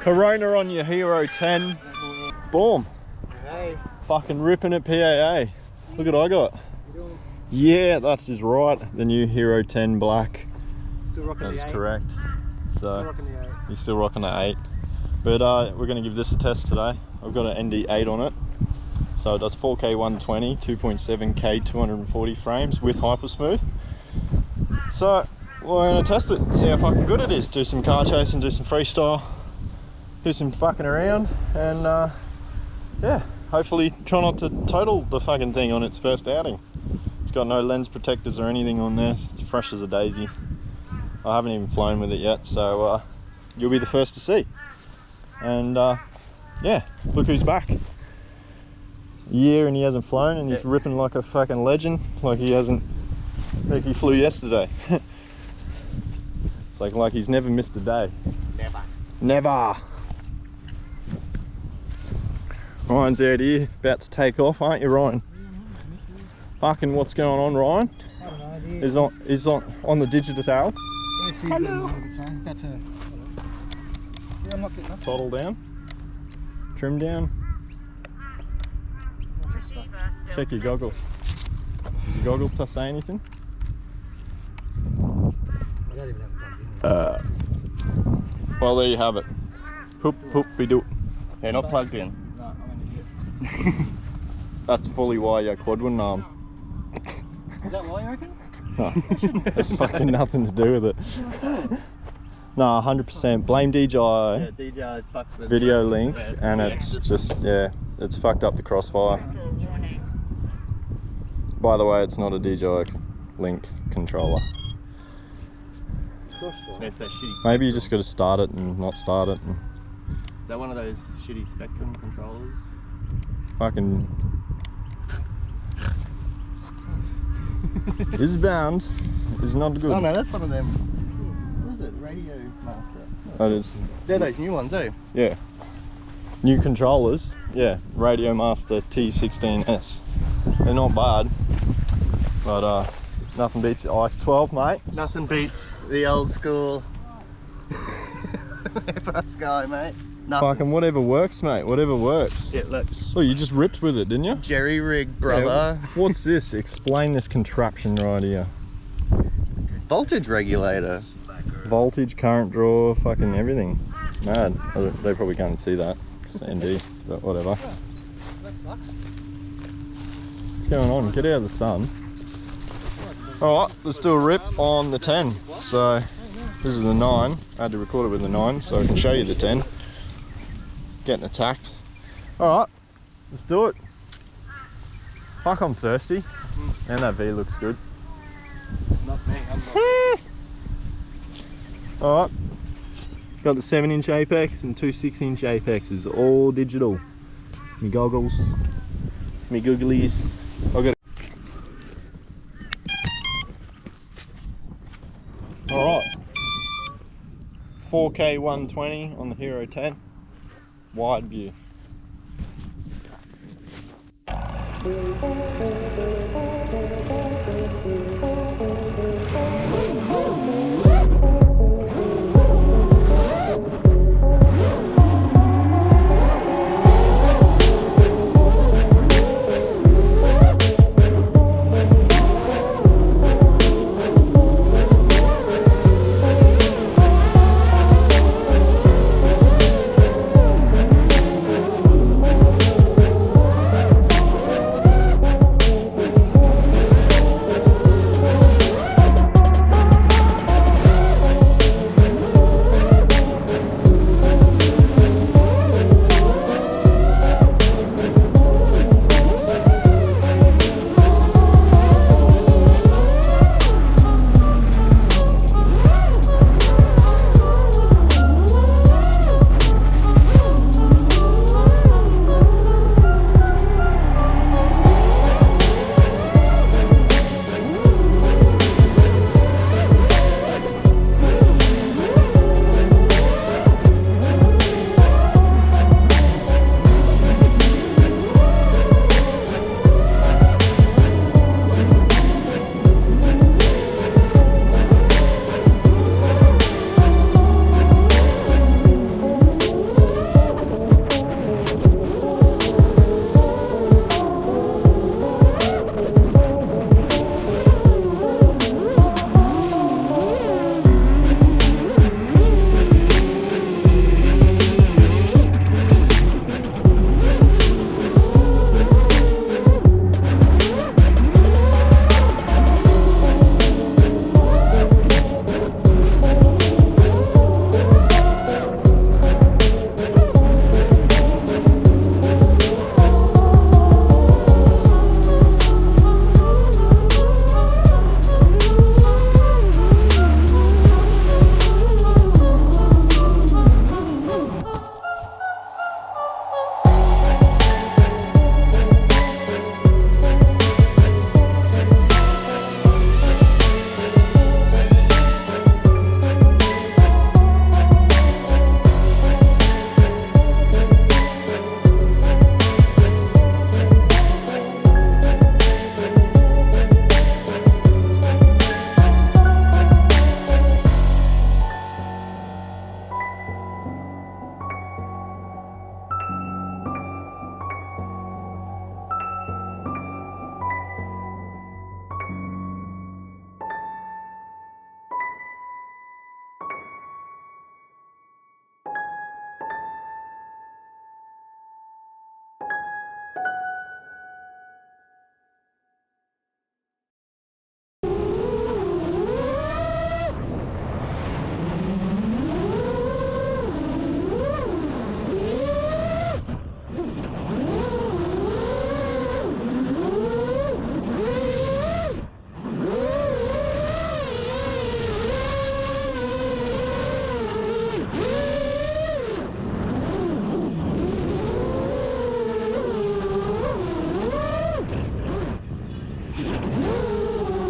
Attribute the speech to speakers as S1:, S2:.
S1: Corona on your Hero 10. Boom.
S2: Hey.
S1: Fucking ripping it PAA. Look what I got. Yeah, that's just right. The new Hero 10 black.
S2: Still rocking
S1: That's
S2: the 8.
S1: correct. So
S2: Still rocking the 8.
S1: you're still rocking the 8. But we're going to give this a test today. I've got an ND8 on it. So it does 4K 120, 2.7K 240 frames with hypersmooth. So we're going to test it, see how fucking good it is. Do some car chasing, do some freestyle, do some fucking around, and yeah, hopefully try not to total the fucking thing on its first outing. It's got no lens protectors or anything on there, so it's fresh as a daisy. I haven't even flown with it yet, so you'll be the first to see. And yeah, look who's back. A year and he hasn't flown, and he's ripping like a fucking legend, like he hasn't, like he flew yesterday. It's like he's never missed a day. Never. Ryan's out here, about to take off, aren't you, Ryan? Fucking what's going on, Ryan?
S2: I have no idea.
S1: Is on the digital.
S2: Hello.
S1: Throttle down. Trim down. Check your goggles. Does your goggles to say anything?
S2: I don't even have it.
S1: Well, there you have it. Poop, poop, be do.
S3: They're not plugged in.
S2: No, I'm an idiot.
S1: That's fully why your quad wouldn't
S2: Is that why you reckon?
S1: No, there's fucking nothing to do with it. No, 100%. Blame DJI.
S3: Yeah, DJI fucks with
S1: Video
S3: the-
S1: link,
S3: yeah,
S1: and
S3: the
S1: it's
S3: extra-
S1: just, yeah, it's fucked up the crossfire. By the way, it's not a DJI link controller.
S3: It's that shitty.
S1: Maybe you just got to start it and not start it. And
S3: Is that one of those shitty Spectrum controllers?
S1: fucking is bound is not good.
S3: Oh no, that's one of them. What is it? Radio Master.
S1: That is,
S3: They're those new ones, eh?
S1: yeah. New controllers, yeah. Radio Master T16S. They're not bad, but nothing beats the IX12, mate.
S3: Nothing beats the old school Sky, mate. Nothing.
S1: Fucking whatever works, mate. Whatever works.
S3: Yeah, look.
S1: Oh, you just ripped with it, didn't you?
S3: Jerry rig, brother.
S1: Yeah, what's this? Explain this contraption right here.
S3: Voltage regulator.
S1: Voltage, current draw, fucking everything. Mad. They probably can't see that. It's ND, but whatever.
S2: That sucks.
S1: What's going on? Get out of the sun. Alright, let's do a rip on the 10. So, this is the 9. I had to record it with the 9 so I can show you the 10. Getting attacked. Alright, let's do it. Fuck, I'm thirsty. And that V looks good.
S3: Not me, I'm not.
S1: Alright, got the 7-inch apex and 2 6-inch apexes, all digital. Me goggles, me googlies. I got. Alright, 4K 120 on the Hero 10, wide view.